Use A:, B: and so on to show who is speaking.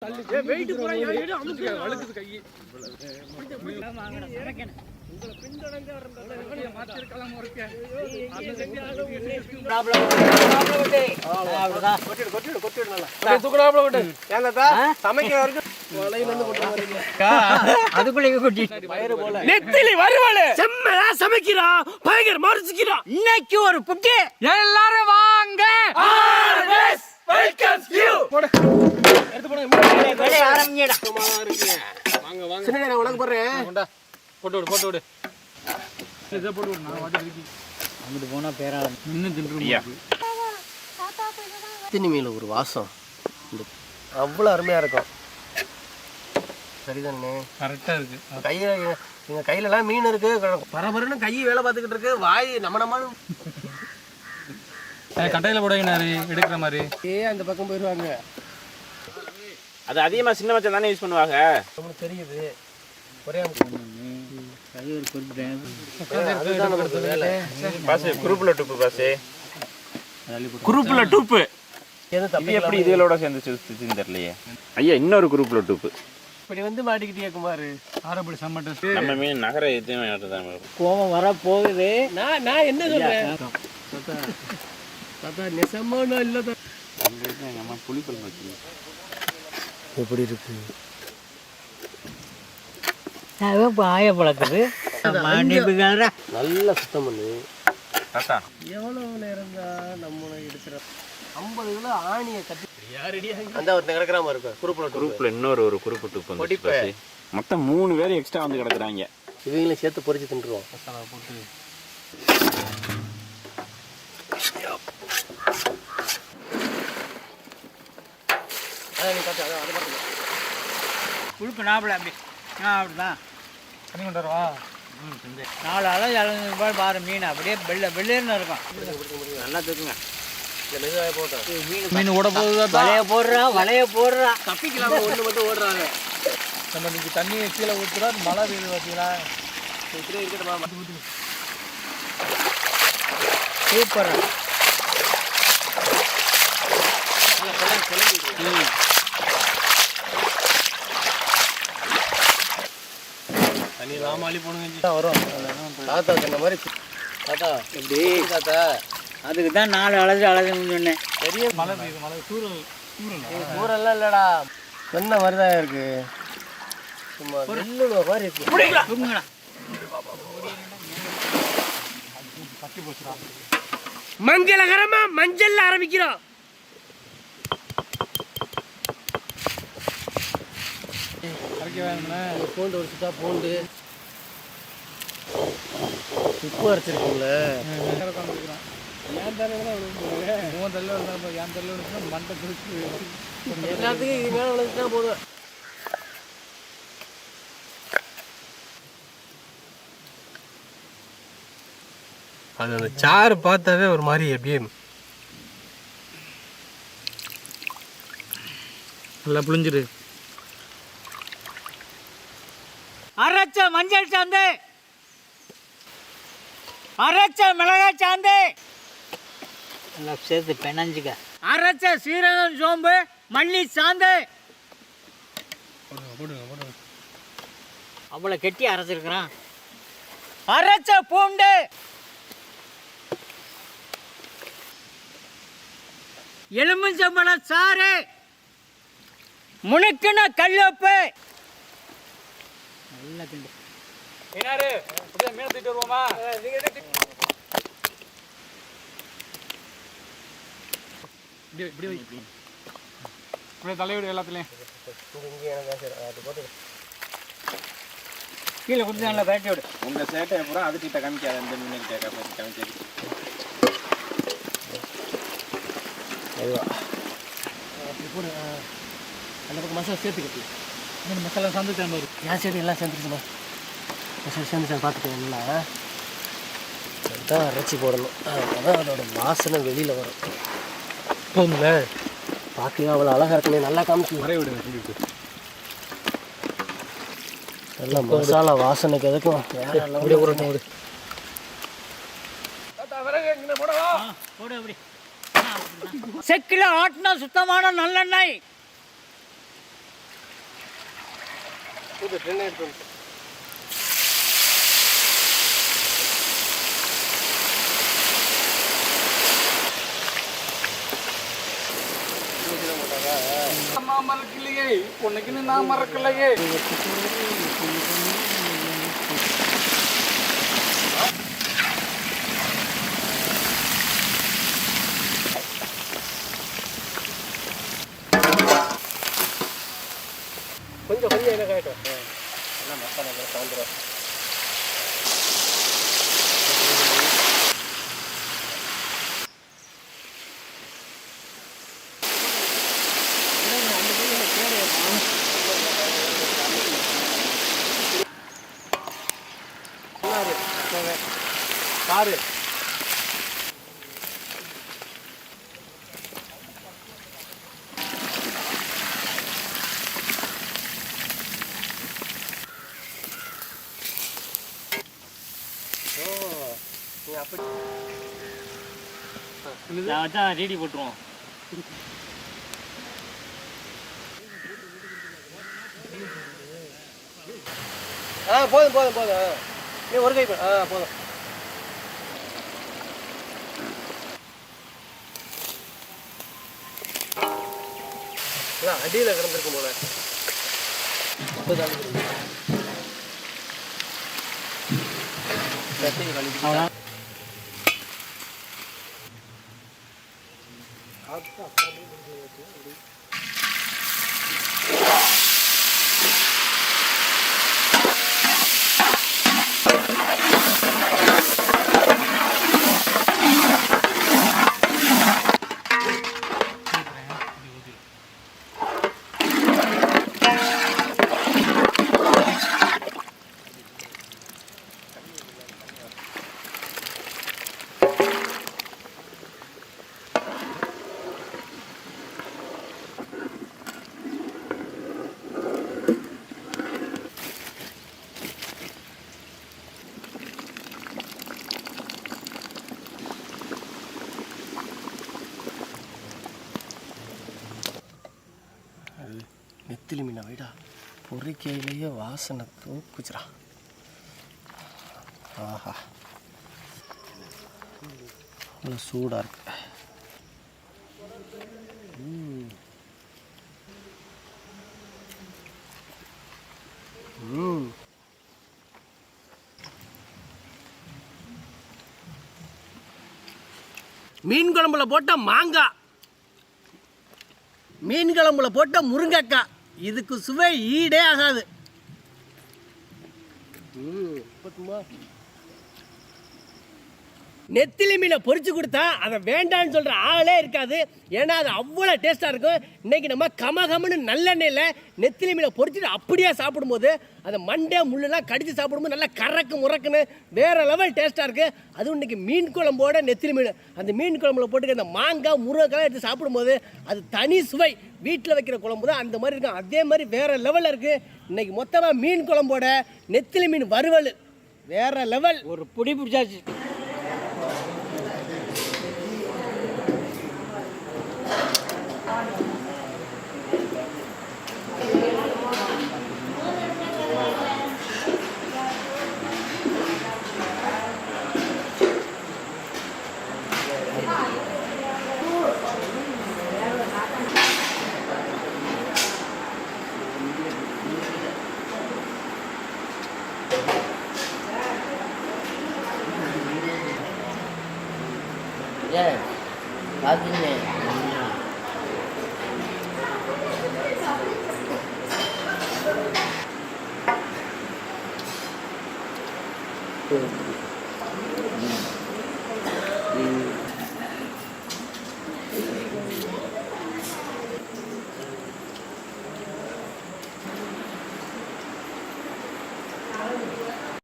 A: Wait போறாங்க அழுக்குது கை
B: இன்னைக்கு ஒரு புட்டி எல்லாரும் வாங்க
C: ஒரு வாசம் அவ்வளவு அருமையா இருக்கும். சரிதானே?
A: கரெக்டா இருக்கு.
C: கையில எங்க கையில எல்லாம் மீன் இருக்கு, பரபரன்னு கை வேலை பார்த்துக்கிட்டு இருக்கு, வாய் நம்ம
A: கட்டையில போடுங்க எடுக்கிற மாதிரி.
C: அந்த பக்கம் போயிடுவாங்க.
D: அது அதிகமா சின்ன மச்சம் தானே யூஸ் பண்ணுவாங்க.
C: உங்களுக்கு தெரியுது. ஒரே
D: குரூப்ல டூப்பு பாஸ். குரூப்ல டூப்பு இது எப்படி இதுகளோட சேர்ந்து சுத்தின்னு தெரியலையே. ஐயா இன்னொரு குரூப்ல டூப்பு
C: இப்படி வந்து மாட்டிக்கிட்டே குமார்.
A: ஆரப்படி சம்மட்ட
D: நம்ம மீன் நகர எதுவுமே
B: கோவம் வர போகுது.
C: நான் என்ன சொல்றேன் தாத்தா, நெசமான இல்ல
D: புளிக்குழம்பு வச்சு
C: எப்படி இருக்கு?
B: ஆய பழக்குது
C: நல்லா சுத்தம் பண்ணு.
D: தாத்தா
C: எவ்வளவு நேரம் தான் நம்ம எடுக்கிற 50 கிலோ ஆணியை கட்டி அந்த ஒருத்தன் கிடக்குற மாதிரி இருக்கும்.
D: குரூப்ல இன்னொரு ஒரு குரூப் டூப்பு மொத்தம் 3 பேர் எக்ஸ்ட்ரா வந்து கிடக்குறாங்க.
C: இவங்களையும் சேர்த்து பொறிச்சு தின்றுவோம். போட்டு
B: குழுக்கு நாப்பில் அப்படி அப்படிதான்
A: தண்ணி கொண்டு வரவா?
B: 4 அலை ரூபாய் பாரு மீன் அப்படியே வெள்ளேன்னு இருக்கும்.
D: நல்லா தூக்குங்க.
A: மீன் ஓட போகுது.
B: வலைய போடுறா
C: தப்பிக்கலாம். ஒன்று மட்டும் ஓடுறாங்க.
A: நம்ம இன்னைக்கு தண்ணியை கீழே ஊற்றுறா, மழை பெய்யுது பார்த்தீங்களா?
B: சூப்பர்.
C: தண்ணி ராமாளி போடுங்க வரும். தாத்தா சொன்ன மாதிரி தாத்தா எப்படி தாத்தா?
B: அதுக்கு தான் 4 அழகுன்னு சொன்னேன்.
C: பெரிய
A: மழை பெய்யுது. மழை
C: ஊரெல்லாம் இல்லடா, சொன்ன மாதிரிதான் இருக்கு. சும்மா மாதிரி இருக்கு. மங்களகரமா மஞ்சள் ஆரம்பிக்கிறோம். பூண்டு உரிச்சுட்டா பூண்டு உப்பு அரைச்சிருக்குங்கள. எல்லாத்துக்கும் இது மேலே விழுந்துட்டா போதும். அது அந்த சாறு பார்த்தாவே ஒரு மாதிரி எப்படியே
A: நல்லா புளிஞ்சிரு.
B: அரைச்ச மஞ்சள் சாந்து, அரைச்ச மிளகாய் சாந்து எல்லாம் சேர்த்து பெனஞ்சுக்க. அரைச்ச சீரகம், சோம்பு, மல்லி சாந்து அவ்வளோ கெட்டி அரைச்சிருக்கிறான். அரைச்ச பூண்டு, எலுமிச்சம்பழ சாறு, முணுக்குன கல்லுப்பு. நல்லா கிண்டு.
A: மீன் தூக்கிட்டு வருவோமா? இப்படி தலைவிடு எல்லாத்துலயும்
B: கீழே கொடுத்து நல்லா பேட்டி விடு.
D: உங்க சேட்டையை பூரா அதுக்கிட்ட காமிக்காது. அந்த மீன் கிட்ட காமிக்காது.
C: அந்த பக்கம் மசாலா சேர்த்துக்கிட்டு
B: மசாலா சந்துட்டேன் பாரு.
C: என் சைடு எல்லாம் சேர்ந்துருச்சுமா. மசாலா சேர்ந்துட்டேன் பார்த்துக்கேன். நல்லா அதுதான் அரைச்சி போடணும். அப்போதான் அதோட வாசனை வெளியில் வரும். போதும்ல, பார்க்கவே அவ்வளோ அழகாக இருக்குன்னு நல்லா காமிச்சு
A: வரைய விடுங்க சொல்லிட்டு.
C: நல்லா மசாலா வாசனைக்கு எதுக்கும்
B: போடு. அப்படி செக்கில் ஆட்டினா சுத்தமான நல்லெண்ணெய்.
C: ட்ரெயின் எடுத்து வந்து
A: நான் மறக்கலையே உனக்குன்னு நான் மறக்கலையே.
C: கொஞ்சம் கொஞ்சம் என்ன காயட்டும். எல்லாம் மசாலா நல்லா கலந்துரும்.
A: பாரு
B: நான் வச்சா ரெடி போட்டுருவோம்.
C: போதும் போதும் போதும். நீ ஒரு கை போதும். அடியில் கிடந்திருக்கும் போல. நெத்திலி மீனை வைடா, பொறிக்கையிலேயே வாசனை தூக்குச்சுடா. ஆஹா, நல்லா சூடாக இருக்கு. மீன் குழம்புல போட்ட மாங்காய், மீன் குழம்புல போட்ட முருங்கைக்காய், இதுக்கு சுவை ஈடே ஆகாது. நெத்திலி மீனை பொரிச்சு கொடுத்தா அதை வேண்டான்னு சொல்கிற ஆளே இருக்காது. ஏன்னா அது அவ்வளோ டேஸ்ட்டாக இருக்கும். இன்றைக்கி நம்ம கமகமன்னு நல்லெண்ணெயில் நெத்திலி மீனை பொரிச்சுட்டு அப்படியே சாப்பிடும்போது அந்த மண்டே முள்ளெல்லாம் கடித்து சாப்பிடும்போது நல்லா கறக்கு முறக்குன்னு வேறு லெவல் டேஸ்ட்டாக இருக்குது. அதுவும் இன்றைக்கி மீன் குழம்போட நெத்திலி மீன், அந்த மீன் குழம்புல போட்டு அந்த மாங்காய் முருங்கைக்காய் எடுத்து சாப்பிடும்போது அது தனி சுவை. வீட்டில் வைக்கிற குழம்பு தான் அந்த மாதிரி இருக்கும். அதே மாதிரி வேறு லெவலில் இருக்குது. இன்றைக்கி மொத்தமாக மீன் குழம்போட நெத்திலி மீன் வறுவல் வேறு லெவல்.
B: ஒரு பொடி பிடிச்சாச்சு.
C: Yeah.